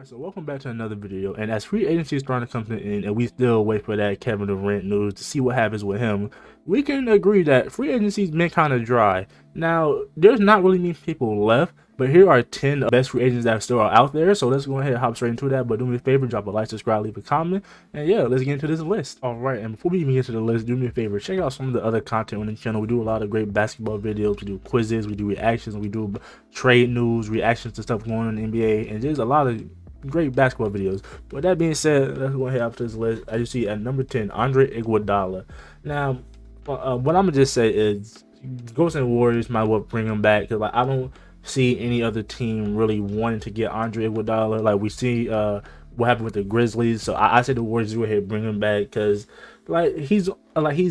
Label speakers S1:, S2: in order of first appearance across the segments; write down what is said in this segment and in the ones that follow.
S1: Alright, so welcome back to another video. And as free agency is starting to come to an end, and we still wait for that Kevin Durant news to see what happens with him, we can agree that free agency's been kind of dry. Now, there's not really many people left, but here are 10 best free agents that still are out there. So let's go ahead and hop straight into that. But do me a favor, drop a like, subscribe, leave a comment, and yeah, let's get into this list. Alright, and before we even get to the list, do me a favor, check out some of the other content on the channel. We do a lot of great basketball videos, we do quizzes, we do reactions, we do trade news, reactions to stuff going on in the NBA, and there's a lot of great basketball videos. With that being said, let's go ahead after this list. As you see at number 10, Andre Iguodala. Now, what I'm gonna just say is, Ghost and Warriors might well bring him back, because I don't see any other team really wanting to get Andre Iguodala. Like we see what happened with the Grizzlies, so I say the Warriors go ahead and bring him back, because he's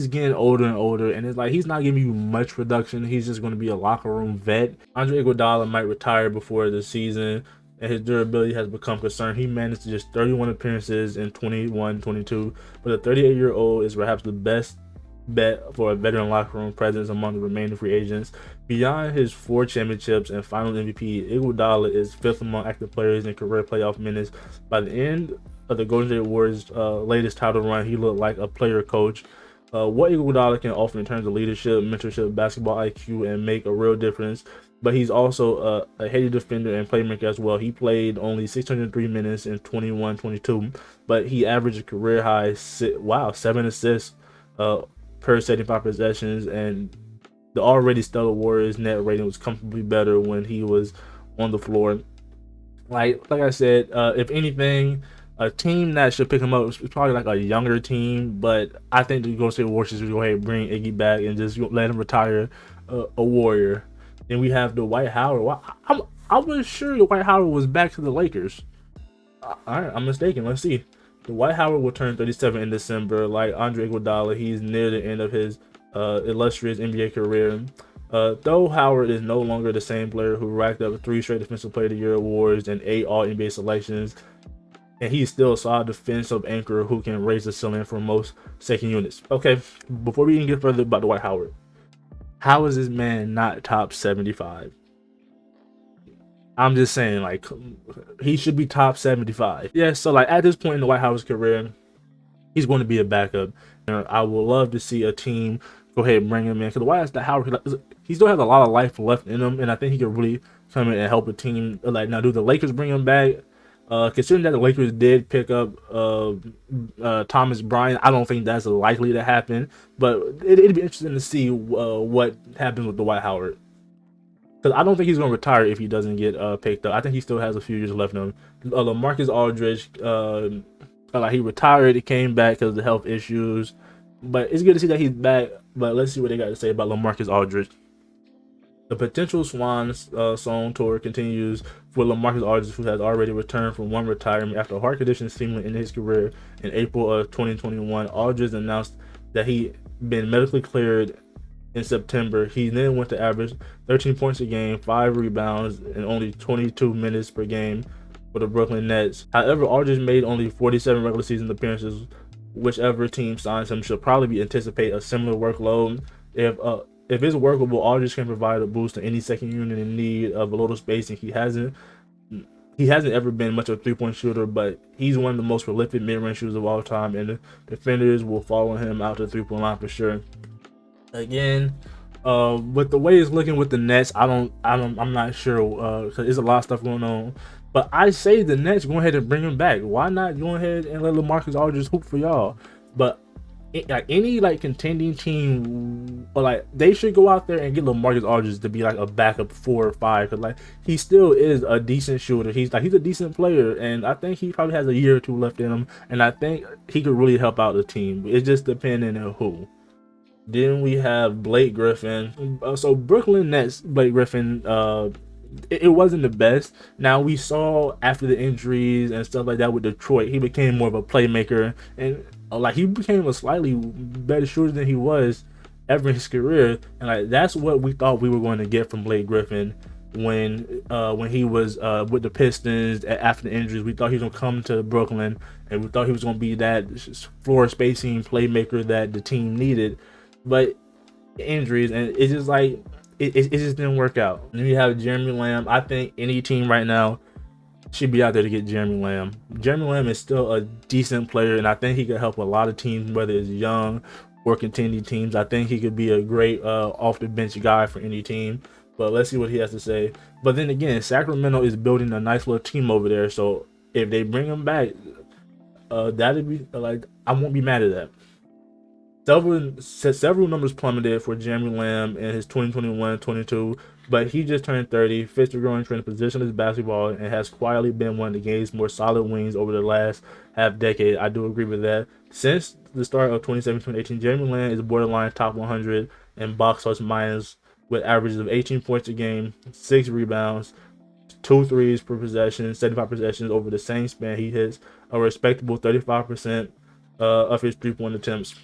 S1: getting older and older, and it's like he's not giving you much production. He's just going to be a locker room vet. Andre Iguodala might retire before the season, and his durability has become concerned. He managed just 31 appearances in 21-22, but the 38-year-old is perhaps the best bet for a veteran locker room presence among the remaining free agents. Beyond his 4 championships and Finals MVP, Iguodala is 5th among active players in career playoff minutes. By the end of the Golden State Warriors' latest title run, he looked like a player coach. What Iguodala can offer in terms of leadership, mentorship, basketball IQ, and make a real difference. But he's also a heady defender and playmaker as well. He played only 603 minutes in 21-22, but he averaged a career high 7 assists per 75 possessions, and the already stellar Warriors net rating was comfortably better when he was on the floor. Like I said, if anything, a team that should pick him up is probably like a younger team, but I think the Golden State Warriors should go ahead and bring Iggy back and just let him retire a Warrior. Then we have Dwight Howard. I was sure Dwight Howard was back to the Lakers. Alright, I'm mistaken. Let's see. Dwight Howard will turn 37 in December. Like Andre Iguodala, he's near the end of his illustrious NBA career. Though Howard is no longer the same player who racked up 3 straight Defensive Player of the Year awards and 8 All-NBA selections, and he's still a solid defensive anchor who can raise the ceiling for most second units. Okay, before we even get further about Dwight Howard, how is this man not top 75? I'm just saying, like, he should be top 75. Yeah, so like at this point in Dwight Howard's career, he's going to be a backup. I would love to see a team go ahead and bring him in, because Dwight Howard, he still has a lot of life left in him, and I think he could really come in and help a team. Like, now, do the Lakers bring him back? Considering that the Lakers did pick up Thomas Bryant, I don't think that's likely to happen. But it'd be interesting to see what happens with Dwight Howard, because I don't think he's going to retire if he doesn't get picked up. I think he still has a few years left in him. LaMarcus Aldridge, he retired, he came back because of the health issues. But it's good to see that he's back. But let's see what they got to say about LaMarcus Aldridge. The potential Swan Song tour continues for LaMarcus Aldridge, who has already returned from one retirement after a heart condition seemingly ended his career in April of 2021. Aldridge announced that he'd been medically cleared in September. He then went to average 13 points a game, 5 rebounds, and only 22 minutes per game for the Brooklyn Nets. However, Aldridge made only 47 regular season appearances. Whichever team signs him should probably anticipate a similar workload. If it's workable, Aldridge can provide a boost to any second unit in need of a little spacing. He hasn't ever been much of a 3-point shooter, but he's one of the most prolific mid-range shooters of all time, and the defenders will follow him out to the 3-point line for sure. Again, with the way it's looking with the Nets, I'm not sure, because there's a lot of stuff going on. But I say the Nets go ahead and bring him back. Why not go ahead and let LaMarcus Aldridge hoop for y'all? But any contending team, or they should go out there and get LaMarcus Aldridge to be like a backup 4 or 5, because he still is a decent shooter. He's a decent player, and I think he probably has a year or 2 left in him, and I think he could really help out the team. It's just depending on who. Then we have Blake Griffin. So Brooklyn Nets Blake Griffin, it wasn't the best. Now, we saw after the injuries and stuff like that with Detroit, he became more of a playmaker, and he became a slightly better shooter than he was ever in his career. And that's what we thought we were going to get from Blake Griffin when he was with the Pistons after the injuries. We thought he was going to come to Brooklyn, and we thought he was going to be that floor spacing playmaker that the team needed. But injuries, and it's just it just didn't work out. And then you have Jeremy Lamb. I think any team right now should be out there to get Jeremy Lamb. Jeremy Lamb is still a decent player, and I think he could help a lot of teams, whether it's young or contending teams. I think he could be a great off the bench guy for any team. But let's see what he has to say. But then again, Sacramento is building a nice little team over there. So if they bring him back, that'd be like, I won't be mad at that. Several numbers plummeted for Jeremy Lamb in his 2021-22, but he just turned 30, fits the growing trend of positionless basketball, and has quietly been one of the game's more solid wings over the last half decade. I do agree with that. Since the start of 2017-18, Jeremy Lamb is borderline top 100 in box plus minus, with averages of 18 points a game, 6 rebounds, 2 threes per possession, 75 possessions over the same span. He hits a respectable 35% of his three-point attempts.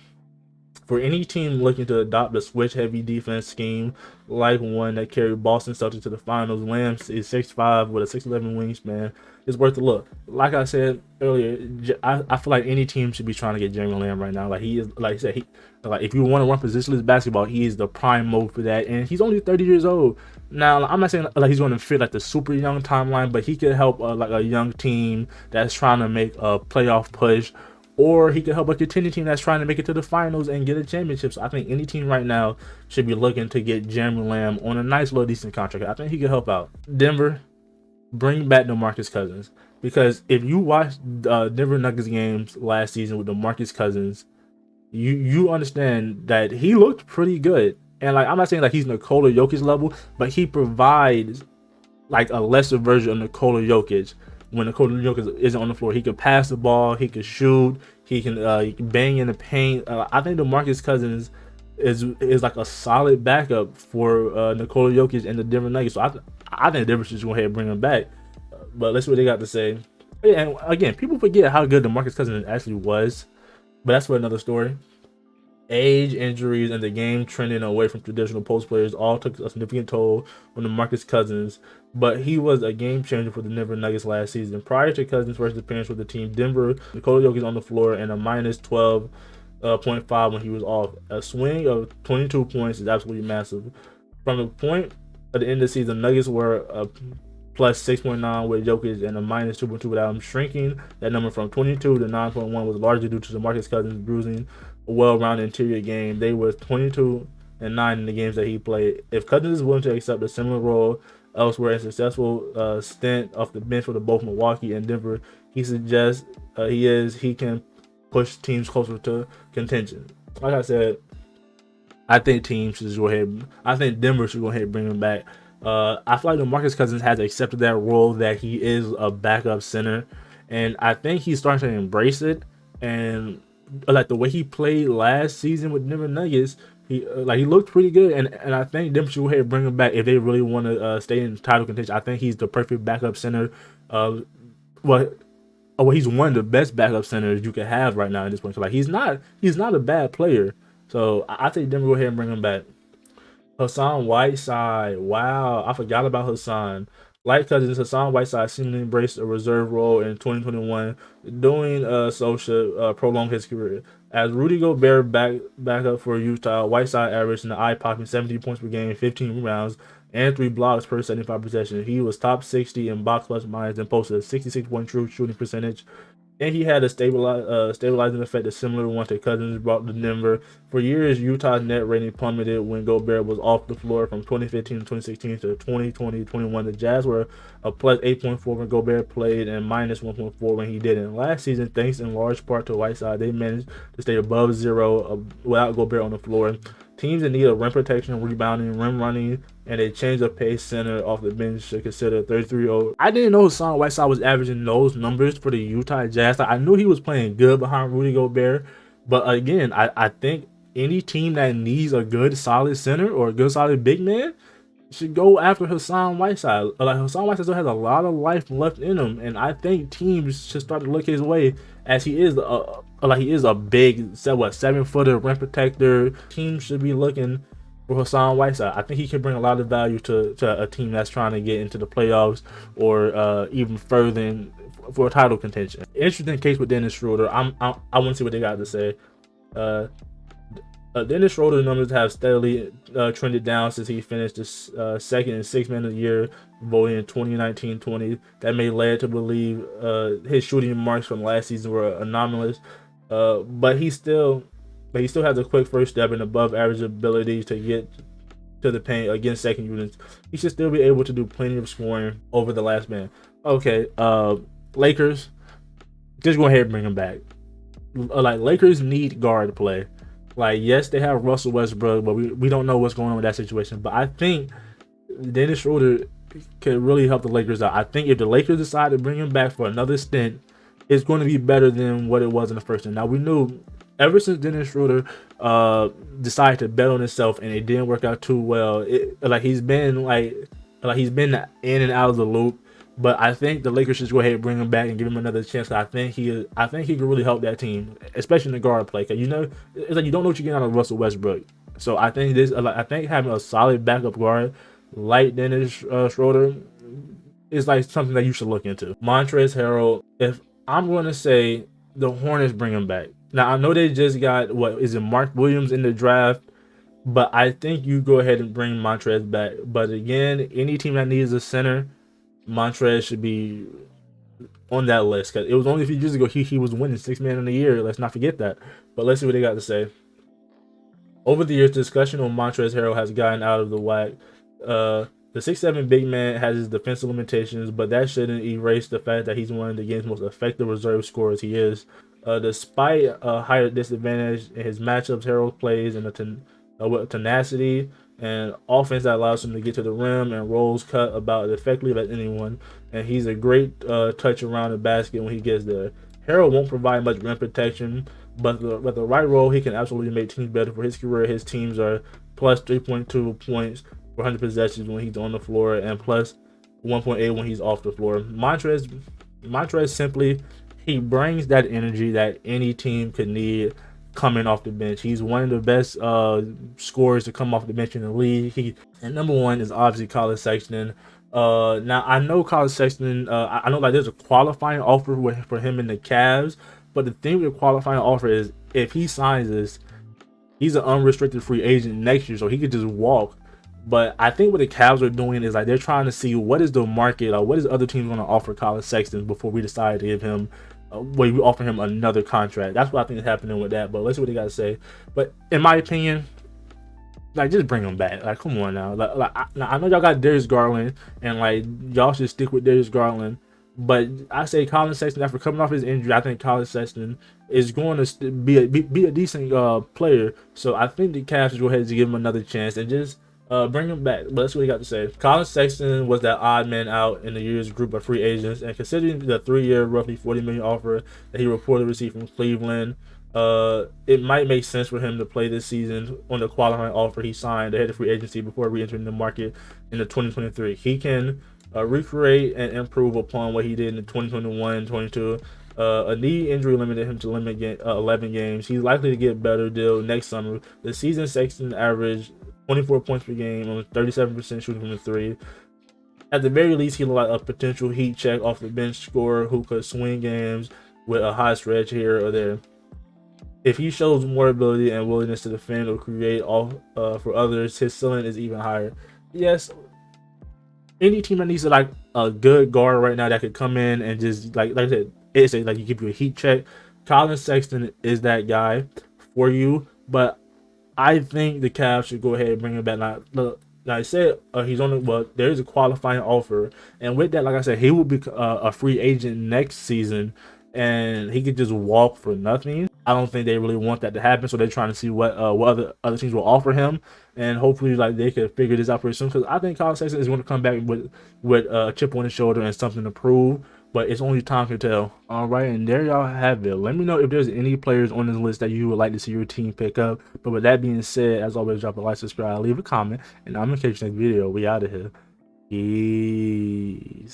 S1: For any team looking to adopt a switch-heavy defense scheme like one that carried Boston Celtics to the finals, Lamb is 6'5" with a 6'11" wingspan. It's worth a look. Like I said earlier, I feel like any team should be trying to get Jeremy Lamb right now. Like he is, like I said, if you want to run positionless basketball, he is the prime mode for that. And he's only 30 years old. Now, I'm not saying like he's going to fit like the super young timeline, but he could help like a young team that's trying to make a playoff push. Or he could help a contending team that's trying to make it to the finals and get a championship. So I think any team right now should be looking to get Jeremy Lamb on a nice little decent contract. I think he could help out. Denver, bring back DeMarcus Cousins. Because if you watched Denver Nuggets games last season with DeMarcus Cousins, you understand that he looked pretty good. And like, I'm not saying like he's Nikola Jokic level, but he provides like a lesser version of Nikola Jokic. When Nikola Jokic isn't on the floor, he can pass the ball, he can shoot, he can bang in the paint. I think DeMarcus Cousins is like a solid backup for Nikola Jokic and the Denver Nuggets. So I think Denver should just go ahead and bring him back. But let's see what they got to say. And again, people forget how good DeMarcus Cousins actually was, but that's for another story. Age, injuries, and the game trending away from traditional post players all took a significant toll on DeMarcus Cousins, but he was a game changer for the Denver Nuggets last season. Prior to Cousins' first appearance with the team, Denver, Nikola Jokic on the floor and a minus 12.5 when he was off. A swing of 22 points is absolutely massive. From the point at the end of the season, Nuggets were plus 6.9 with Jokic and a minus 2.2 without him. Shrinking that number from 22 to 9.1 was largely due to DeMarcus Cousins bruising a well-rounded interior game. They were 22-9 in the games that he played. If Cousins is willing to accept a similar role elsewhere and successful stint off the bench for both Milwaukee and Denver, he suggests he can push teams closer to contention. Like I said, I think teams should go ahead. I think Denver should go ahead and bring him back. I feel like DeMarcus Cousins has accepted that role that he is a backup center, and I think he's starting to embrace it. And like the way he played last season with Denver Nuggets, he looked pretty good, and I think Denver should go ahead and bring him back if they really want to stay in title contention. I think he's the perfect backup center. He's one of the best backup centers you can have right now at this point. So like he's not a bad player. So I think Denver go ahead and bring him back. Hassan Whiteside, wow, I forgot about Hassan. Like Cousins, Hassan Whiteside seemingly embraced a reserve role in 2021, doing so should prolong his career. As Rudy Gobert back up for Utah, Whiteside averaged an eye-popping 17 points per game, 15 rebounds, and 3 blocks per 75 possessions. He was top 60 in box plus minus and posted a 66% true shooting percentage. And he had a stabilizing effect, a similar one to Cousins brought to Denver. For years, Utah's net rating plummeted when Gobert was off the floor from 2015 to 2016 to 2020-21. The Jazz were a plus 8.4 when Gobert played and minus 1.4 when he didn't. Last season, thanks in large part to Whiteside, they managed to stay above zero without Gobert on the floor. Teams in need of rim protection, rebounding, rim running, and a change of pace center off the bench should consider 33-0. I didn't know Hassan Whiteside was averaging those numbers for the Utah Jazz. I knew he was playing good behind Rudy Gobert, but again, I think any team that needs a good solid center or a good solid big man should go after Hassan Whiteside. Like Hassan Whiteside still has a lot of life left in him, and I think teams should start to look his way as he is a big 7-footer rim protector. Teams should be looking for Hassan Whiteside. I think he can bring a lot of value to a team that's trying to get into the playoffs or even further for a title contention. Interesting case with Dennis Schroder. I want to see what they got to say. Dennis Schroder numbers have steadily trended down since he finished this second and sixth man of the year voting in 2019-20. That may lead to believe his shooting marks from last season were anomalous, but he still has a quick first step and above average ability to get to the paint against second units. He should still be able to do plenty of scoring over the last man. Okay, Lakers, just go ahead and bring him back. Like, Lakers need guard play. Like, yes, they have Russell Westbrook, but we don't know what's going on with that situation. But I think Dennis Schroder could really help the Lakers out. I think if the Lakers decide to bring him back for another stint, it's going to be better than what it was in the first stint. Now, we knew ever since Dennis Schroder decided to bet on himself and it didn't work out too well, he's been in and out of the loop. But I think the Lakers should go ahead and bring him back and give him another chance. I think he could really help that team, especially in the guard play. Cause it's like you don't know what you're getting out of Russell Westbrook. So I think having a solid backup guard like Dennis Schroder is like something that you should look into. Montrezl Harrell, if I'm going to say the Hornets bring him back. Now I know they just got Mark Williams in the draft, but I think you go ahead and bring Montrezl back. But again, any team that needs a center, Montrezl should be on that list, because it was only a few years ago he was winning sixth man of the year. Let's not forget that. But let's see what they got to say. Over the years, discussion on Montrezl Harrell has gotten out of the whack. The 6'7" big man has his defensive limitations, but that shouldn't erase the fact that he's one of the game's most effective reserve scorers. He is. Despite a higher disadvantage in his matchups, Harrell plays in with tenacity and offense that allows him to get to the rim and rolls cut about as effectively as anyone. And he's a great touch around the basket when he gets there. Harrell won't provide much rim protection, but with the right role, he can absolutely make teams better. For his career, his teams are plus 3.2 points for 100 possessions when he's on the floor and plus 1.8 when he's off the floor. Montrezl simply, he brings that energy that any team could need coming off the bench. He's one of the best scorers to come off the bench in the league. And number one is obviously Colin Sexton. Now I know Colin Sexton. I know there's a qualifying offer for him in the Cavs, but the thing with the qualifying offer is if he signs this, he's an unrestricted free agent next year, so he could just walk. But I think what the Cavs are doing is they're trying to see what is the market or what is other teams going to offer Colin Sexton before we decide to give him. We offer him another contract. That's what I think is happening with that. But let's see what they got to say. But in my opinion, just bring him back. Come on now. I know y'all got Darius Garland, and y'all should stick with Darius Garland. But I say Colin Sexton, after coming off his injury, I think Colin Sexton is going to be a decent player. So I think the Cavs should go ahead and give him another chance and just bring him back. But that's what he got to say. Colin Sexton was that odd man out in the year's group of free agents, and considering the 3-year, roughly $40 million offer that he reportedly received from Cleveland, it might make sense for him to play this season on the qualifying offer he signed ahead of free agency before re-entering the market in the 2023. He can recreate and improve upon what he did in the 2021-22. A knee injury limited him to 11 games. He's likely to get a better deal next summer. The season Sexton averaged 24 points per game on 37% shooting from the three. At the very least, he looked like a potential heat check off the bench scorer who could swing games with a high stretch here or there. If he shows more ability and willingness to defend or create for others, his ceiling is even higher. Yes, any team that needs a good guard right now that could come in and just like I said, you give you a heat check. Colin Sexton is that guy for you, but I think the Cavs should go ahead and bring him back. Now, look, like I said, he's on there is a qualifying offer, and with that, like I said, he will be a free agent next season, and he could just walk for nothing. I don't think they really want that to happen, so they're trying to see what other teams will offer him, and hopefully they can figure this out pretty soon. Because I think Colin Sexton is going to come back with a chip on his shoulder and something to prove. But it's only time to tell. All right, and there y'all have it. Let me know if there's any players on this list that you would like to see your team pick up. But with that being said, as always, drop a like, subscribe, leave a comment, and I'm gonna catch you next video. We out of here. Peace.